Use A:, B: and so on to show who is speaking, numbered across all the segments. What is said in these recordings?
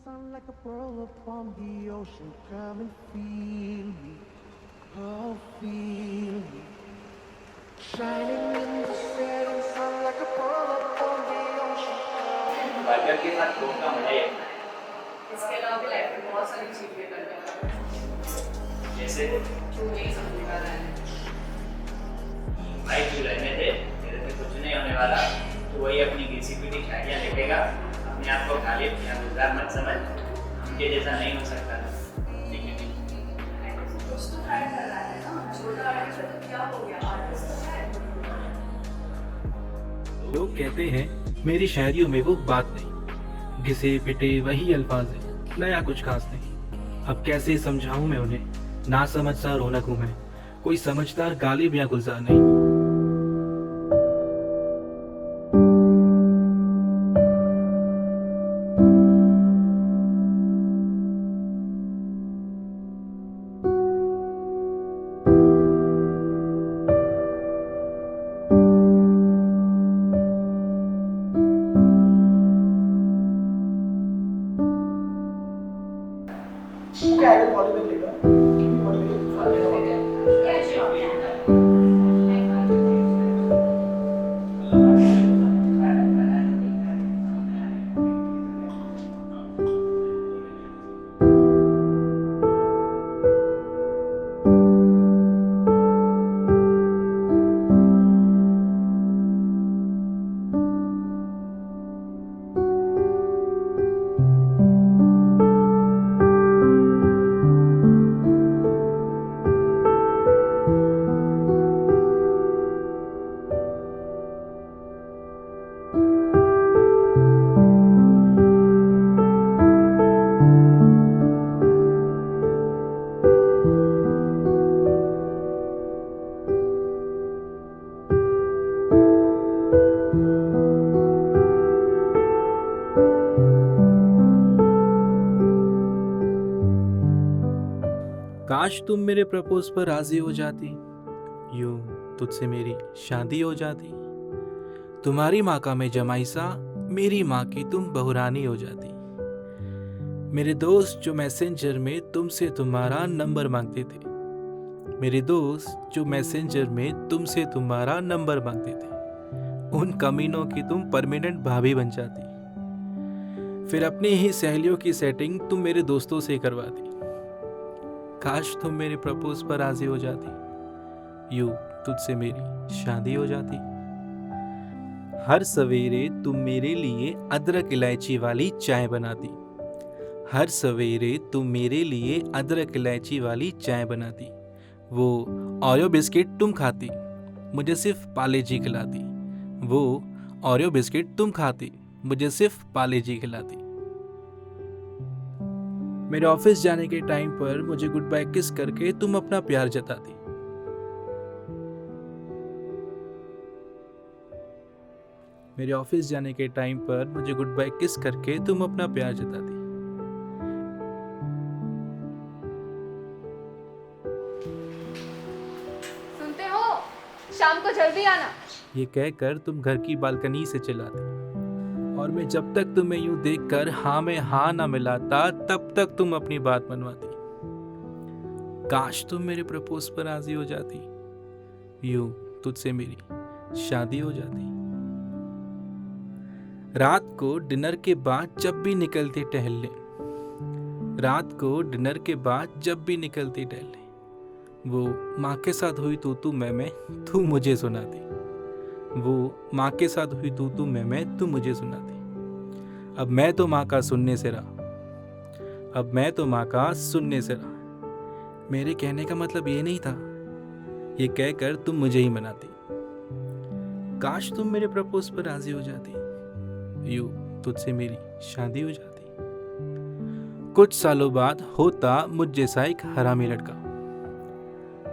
A: sun like a pearl upon the ocean. Come and feel me, oh feel me. Shining in the setting sun like a pearl upon the ocean.
B: Burger के साथ Coke का मजा ही अपना है।
C: इसके अलावा भी लाइफ में बहुत सारी चीजें करने वाला
B: जैसे
C: जो नहीं समझने वाला है।
B: भाई तू रहने दे, तेरे से कुछ नहीं होने वाला। तू वही अपनी घिसी पिटी खाइयाँ देखेगा, अपने आप को खाली या गुजार मत समझ। उनके जैसा नहीं हो सकता। ठीक है
C: कुछ तो ट्राई कर रहा है ना, छोटा आर्टिस्ट तो क्या हो गया, आर्टिस्ट तो है।
D: लोग कहते हैं मेरी शायरियों में वो बात नहीं, घिसे पिटे वही अल्फाज है, नया कुछ खास नहीं। अब कैसे समझाऊं मैं उन्हें, ना समझ सा रौनक हूं मैं, कोई समझदार गालिब या गुलजार नहीं।
E: क्या है पॉलीमेथ लेगा
D: काश तुम मेरे प्रपोज पर राजी हो जाती, यूं तुझसे मेरी शादी हो जाती। तुम्हारी माँ का मैं जमाई सा, मेरी माँ की तुम बहुरानी हो जाती। मेरे दोस्त जो मैसेंजर में तुमसे तुम्हारा नंबर मांगते थे, मेरे दोस्त जो मैसेंजर में तुमसे तुम्हारा नंबर मांगते थे, उन कमीनों की तुम परमानेंट भाभी बन जाती। फिर अपनी ही सहेलियों की सेटिंग तुम मेरे दोस्तों से करवाती। काश तुम मेरे प्रपोज पर राजी हो जाती, यूं तुझसे मेरी शादी हो जाती। हर सवेरे तुम मेरे लिए अदरक इलायची वाली चाय बनाती, हर सवेरे तुम मेरे लिए अदरक इलायची वाली चाय बनाती। वो ओरियो बिस्किट तुम खाती, मुझे सिर्फ पाले जी खिलाती। वो ओरियो बिस्किट तुम खाती, मुझे सिर्फ पाले जी खिलाती। मेरे ऑफिस जाने के टाइम पर मुझे गुड बाय किस करके तुम अपना प्यार जताती। मेरे ऑफिस जाने के टाइम पर मुझे गुड बाय किस करके तुम अपना प्यार जताती।
F: सुनते हो, शाम को जल्दी आना।
D: ये कहकर तुम घर की बालकनी से चिल्लाती, और मैं जब तक तुम्हें यूं देखकर हाँ में हाँ ना मिलाता, तब तक तुम अपनी बात मनवाती। काश तुम मेरे प्रपोज पर राजी हो जाती, यूं तुझसे मेरी शादी हो जाती। रात को डिनर के बाद जब भी निकलती टहलने, रात को डिनर के बाद जब भी निकलती टहलने, वो माँ के साथ हुई तू मैं तू मुझे सुनाती। वो माँ के साथ हुई तू मैं तू मुझे सुनाती। अब मैं तो माँ का सुनने से रहा, अब मैं तो माँ का सुनने से रहा। मेरे कहने का मतलब ये नहीं था, ये कहकर तुम मुझे ही मनाती। काश तुम मेरे प्रपोज पर राजी हो जाती, यूं तुझसे मेरी शादी हो जाती। कुछ सालों बाद होता मुझ जैसा एक हरामी लड़का,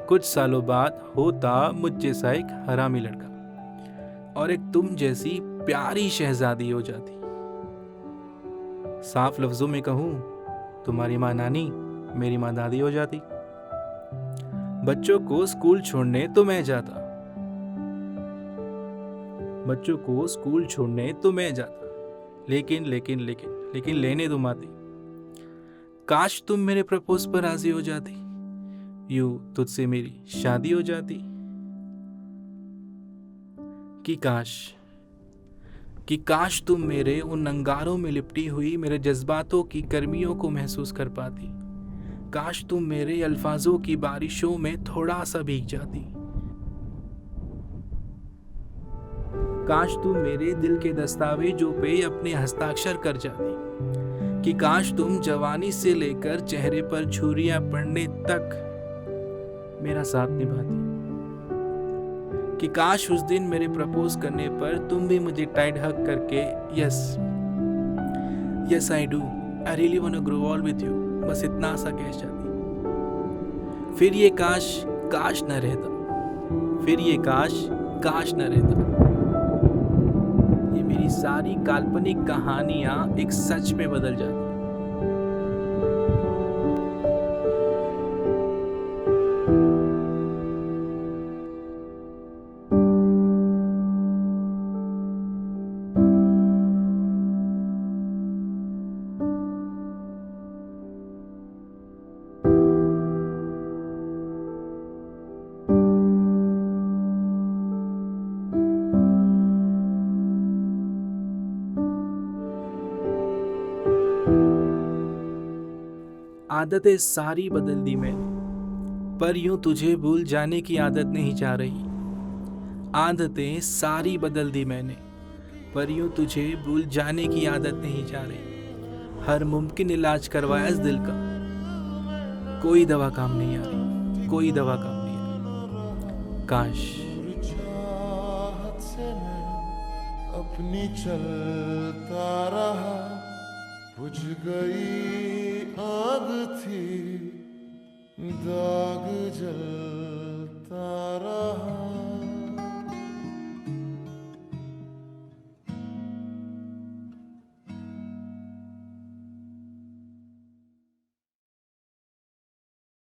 D: कुछ सालों बाद होता मुझ जैसा एक हरामी लड़का, और एक तुम जैसी प्यारी शहजादी हो जाती। साफ लफ्जों में कहूं, तुम्हारी माँ नानी मेरी माँ दादी हो जाती। बच्चों को स्कूल छोड़ने तो मैं जाता, बच्चों को स्कूल छोड़ने तो मैं जाता, लेकिन लेकिन लेकिन लेकिन लेने तुम आती। काश तुम मेरे प्रपोज पर राजी हो जाती, यूं तुझसे मेरी शादी हो जाती। कि काश तुम मेरे उन अंगारों में लिपटी हुई मेरे जज्बातों की गर्मियों को महसूस कर पाती। काश तुम मेरे अल्फाजों की बारिशों में थोड़ा सा भीग जाती। काश तुम मेरे दिल के दस्तावेजों पे अपने हस्ताक्षर कर जाती। कि काश तुम जवानी से लेकर चेहरे पर छुरियां पड़ने तक मेरा साथ निभाती। कि काश उस दिन मेरे प्रपोज करने पर तुम भी मुझे टाइट हग करके yes I do, I really want to grow old with you, बस इतना सा कह जाती। फिर ये काश न रहता। फिर ये काश न रहता। ये मेरी सारी काल्पनिक कहानियां एक सच में बदल जाती। आदतें सारी बदल दी मैंने, पर यूं तुझे भूल जाने की आदत नहीं जा रही। आदतें सारी बदल दी मैंने, पर यूं तुझे भूल जाने की आदत नहीं जा रही। हर मुमकिन इलाज करवाया इस दिल का, कोई दवा काम नहीं आ रही, कोई दवा काम नहीं आ रही। काश
A: चाहत से मैं अपनी चलता रहा, बुझ गई आग थी, दाग जलता रहा।